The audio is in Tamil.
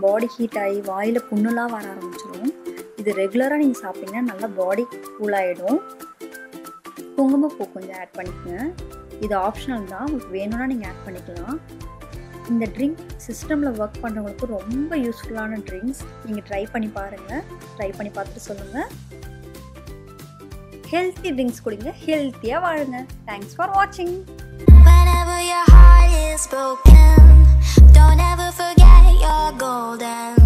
பாடி ஹீட் ஆகி வாயில் புண்ணுலாம் வர ஆரம்பிச்சிடும். இது ரெகுலராக நீங்கள் சாப்பிட்டீங்கன்னா நல்லா பாடி கூலாகிடும். குங்குமப்பூ கொஞ்சம் ஆட் பண்ணிக்கோங்க. இது ஆப்ஷனல் தான், உங்களுக்கு வேணும்னா நீங்கள் ஆட் பண்ணிக்கலாம். இந்த ட்ரிங்க் சிஸ்டமில் ஒர்க் பண்ணுறவங்களுக்கு ரொம்ப யூஸ்ஃபுல்லான ட்ரிங்க்ஸ். நீங்கள் ட்ரை பண்ணி பாருங்கள். ட்ரை பண்ணி பார்த்துட்டு சொல்லுங்கள். ஹெல்த்தி ட்ரிங்க்ஸ் குடிங்க, ஹெல்த்தியாக வாழுங்க. தேங்க்ஸ் ஃபார் வாட்சிங். Whenever your heart is broken, don't ever forget you're golden.